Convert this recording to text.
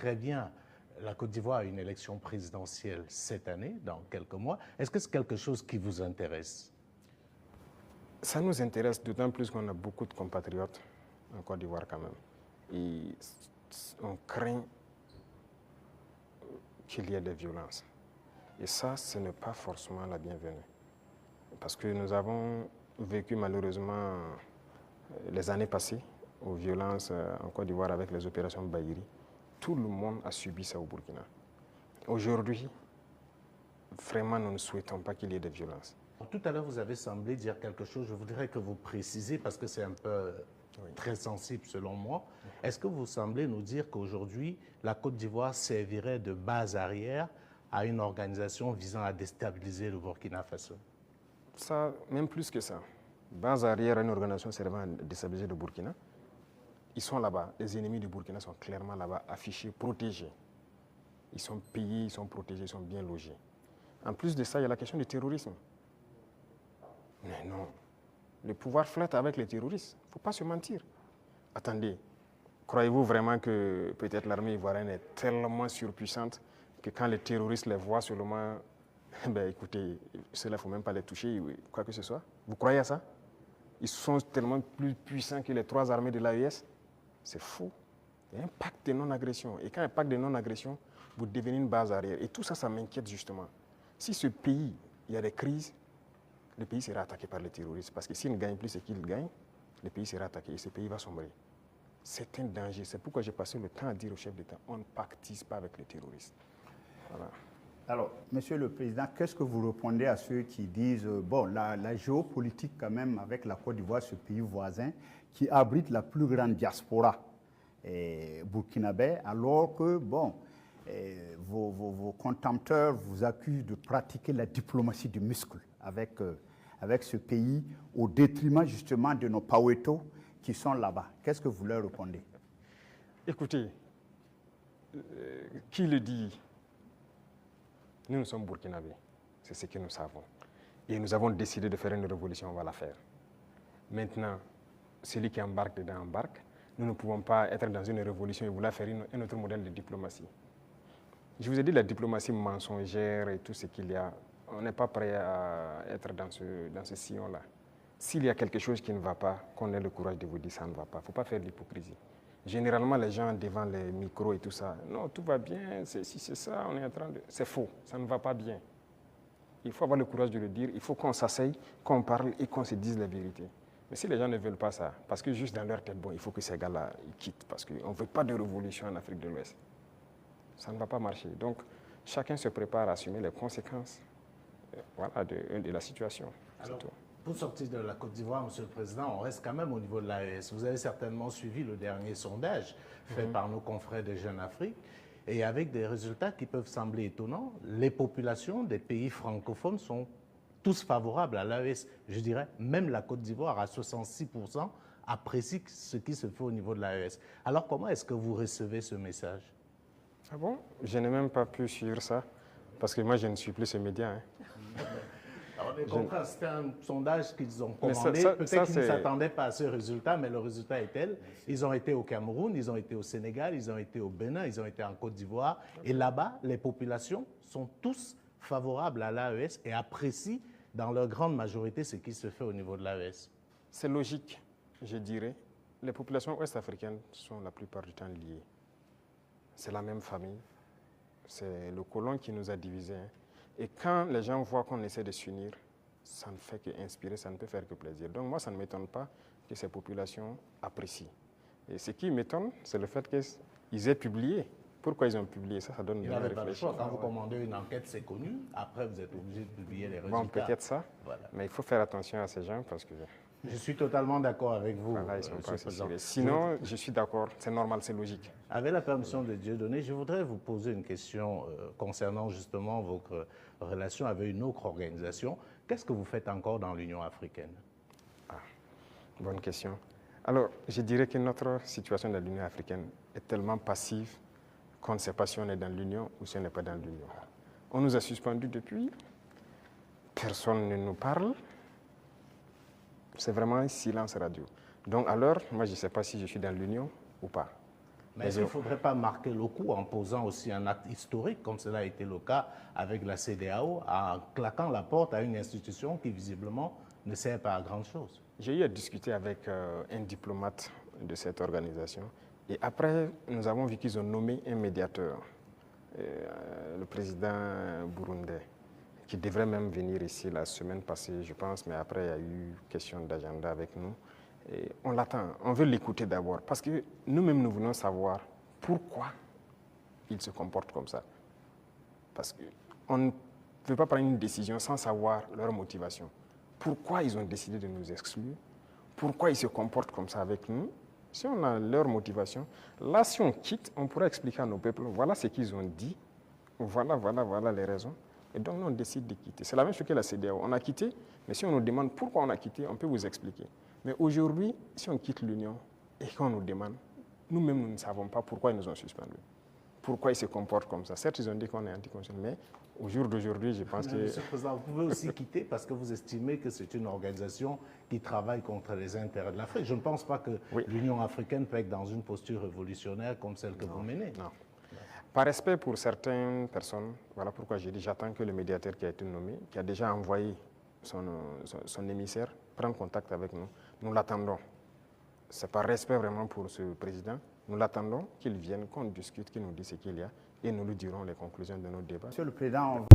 très bien, la Côte d'Ivoire a une élection présidentielle cette année, dans quelques mois. Est-ce que c'est quelque chose qui vous intéresse? Ça nous intéresse d'autant plus qu'on a beaucoup de compatriotes en Côte d'Ivoire quand même. Et on craint qu'il y ait des violences. Et ça, ce n'est pas forcément la bienvenue. Parce que nous avons vécu malheureusement les années passées aux violences en Côte d'Ivoire avec les opérations Bahiri. Tout le monde a subi ça au Burkina. Aujourd'hui, vraiment, nous ne souhaitons pas qu'il y ait des violences. Tout à l'heure, vous avez semblé dire quelque chose. Je voudrais que vous précisiez parce que c'est un peu très sensible selon moi. Est-ce que vous semblez nous dire qu'aujourd'hui, la Côte d'Ivoire servirait de base arrière à une organisation visant à déstabiliser le Burkina Faso? Ça, même plus que ça. Base arrière à une organisation servant à déstabiliser le Burkina. Ils sont là-bas. Les ennemis du Burkina sont clairement là-bas, affichés, protégés. Ils sont payés, ils sont protégés, ils sont bien logés. En plus de ça, il y a la question du terrorisme. Mais non, le pouvoir flotte avec les terroristes. Il ne faut pas se mentir. Attendez, croyez-vous vraiment que peut-être l'armée ivoirienne est tellement surpuissante que quand les terroristes les voient seulement, ben écoutez, ceux-là, il ne faut même pas les toucher, quoi que ce soit. Vous croyez à ça? Ils sont tellement plus puissants que les 3 armées de l'AES. C'est faux. Il y a un pacte de non-agression. Et quand il y a un pacte de non-agression, vous devenez une base arrière. Et tout ça, ça m'inquiète justement. Si ce pays, il y a des crises, le pays sera attaqué par les terroristes. Parce que s'ils ne gagnent plus ce qu'ils gagnent, le pays sera attaqué et ce pays va sombrer. C'est un danger. C'est pourquoi j'ai passé le temps à dire au chef d'État, on ne pactise pas avec les terroristes. Voilà. Alors, Monsieur le Président, qu'est-ce que vous répondez à ceux qui disent, bon, la géopolitique quand même avec la Côte d'Ivoire, ce pays voisin, qui abrite la plus grande diaspora burkinabé, alors que, bon, vos contempteurs vous accusent de pratiquer la diplomatie du muscle avec ce pays, au détriment justement de nos Paweto qui sont là-bas. Qu'est-ce que vous leur répondez? Écoutez, qui le dit? Nous sommes burkinabés, c'est ce que nous savons. Et nous avons décidé de faire une révolution, on va la faire. Maintenant, celui qui embarque dedans embarque. Nous ne pouvons pas être dans une révolution et vouloir faire un autre modèle de diplomatie. Je vous ai dit la diplomatie mensongère et tout ce qu'il y a. On n'est pas prêt à être dans ce sillon-là. S'il y a quelque chose qui ne va pas, qu'on ait le courage de vous dire ça ne va pas. Il ne faut pas faire de l'hypocrisie. Généralement, les gens devant les micros et tout ça, non, tout va bien, si c'est ça, on est en train de... C'est faux, ça ne va pas bien. Il faut avoir le courage de le dire, il faut qu'on s'asseye, qu'on parle et qu'on se dise la vérité. Mais si les gens ne veulent pas ça, parce que juste dans leur tête, bon, il faut que ces gars-là quittent, parce qu'on ne veut pas de révolution en Afrique de l'Ouest. Ça ne va pas marcher. Donc, chacun se prépare à assumer les conséquences voilà, de la situation. Alors, pour sortir de la Côte d'Ivoire, Monsieur le Président, on reste quand même au niveau de l'AES. Vous avez certainement suivi le dernier sondage fait par nos confrères de Jeune Afrique. Et avec des résultats qui peuvent sembler étonnants, les populations des pays francophones sont tous favorables à l'AES. Je dirais, même la Côte d'Ivoire, à 66%, apprécie ce qui se fait au niveau de l'AES. Alors, comment est-ce que vous recevez ce message? Ah bon? Je n'ai même pas pu suivre ça, parce que moi, je ne suis plus ce média. Hein. Alors, les confrères, c'était un sondage qu'ils ont commandé. Peut-être qu'ils ne s'attendaient pas à ce résultat, mais le résultat est tel. Ils ont été au Cameroun, ils ont été au Sénégal, ils ont été au Bénin, ils ont été en Côte d'Ivoire. Et là-bas, les populations sont tous favorables à l'AES et apprécient dans leur grande majorité ce qui se fait au niveau de l'AES. C'est logique, je dirais. Les populations ouest-africaines sont la plupart du temps liées. C'est la même famille. C'est le colon qui nous a divisés. Hein. Et quand les gens voient qu'on essaie de s'unir, ça ne fait qu'inspirer, ça ne peut faire que plaisir. Donc moi, ça ne m'étonne pas que ces populations apprécient. Et ce qui m'étonne, c'est le fait qu'ils aient publié. Pourquoi ils ont publié ça? Ça donne une réflexion. Quand vous commandez une enquête, c'est connu. Après, vous êtes obligé de publier les résultats. Bon, peut-être ça. Voilà. Mais il faut faire attention à ces gens parce que... Je suis totalement d'accord avec vous. Voilà, ils sont pas assez. Sinon, je suis d'accord, c'est normal, c'est logique. Avec la permission de Dieudonné, je voudrais vous poser une question concernant justement votre relation avec une autre organisation. Qu'est-ce que vous faites encore dans l'Union africaine? Ah, bonne question. Alors, je dirais que notre situation dans l'Union africaine est tellement passive qu'on ne sait pas si on est dans l'Union ou si on n'est pas dans l'Union. On nous a suspendus depuis, personne ne nous parle. C'est vraiment un silence radio. Donc alors, moi je ne sais pas si je suis dans l'Union ou pas. Mais est-ce qu'il ne faudrait pas marquer le coup en posant aussi un acte historique, comme cela a été le cas avec la CEDEAO, en claquant la porte à une institution qui visiblement ne sert pas à grand-chose? J'ai eu à discuter avec un diplomate de cette organisation et après, nous avons vu qu'ils ont nommé un médiateur, le président burundais, qui devrait même venir ici la semaine passée, je pense, mais après, il y a eu question d'agenda avec nous. Et on l'attend, on veut l'écouter d'abord, parce que nous-mêmes, nous voulons savoir pourquoi ils se comportent comme ça. Parce qu'on ne peut pas prendre une décision sans savoir leur motivation. Pourquoi ils ont décidé de nous exclure? Pourquoi ils se comportent comme ça avec nous? Si on a leur motivation, là, si on quitte, on pourra expliquer à nos peuples, voilà ce qu'ils ont dit, voilà les raisons. Et donc, nous, on décide de quitter. C'est la même chose que la CEDEAO. On a quitté, mais si on nous demande pourquoi on a quitté, on peut vous expliquer. Mais aujourd'hui, si on quitte l'Union et qu'on nous demande, nous-mêmes, nous ne savons pas pourquoi ils nous ont suspendus. Pourquoi ils se comportent comme ça. Certes, ils ont dit qu'on est anticonstitutionnel, mais au jour d'aujourd'hui, je pense que... Monsieur le Président, vous pouvez aussi quitter parce que vous estimez que c'est une organisation qui travaille contre les intérêts de l'Afrique. Je ne pense pas que l'Union africaine peut être dans une posture révolutionnaire comme celle que vous menez. Non. Par respect pour certaines personnes, voilà pourquoi j'ai dit j'attends que le médiateur qui a été nommé, qui a déjà envoyé son émissaire, prenne contact avec nous. Nous l'attendons. C'est par respect vraiment pour ce président. Nous l'attendons qu'il vienne, qu'on discute, qu'il nous dise ce qu'il y a et nous lui dirons les conclusions de nos débats. Monsieur le Président,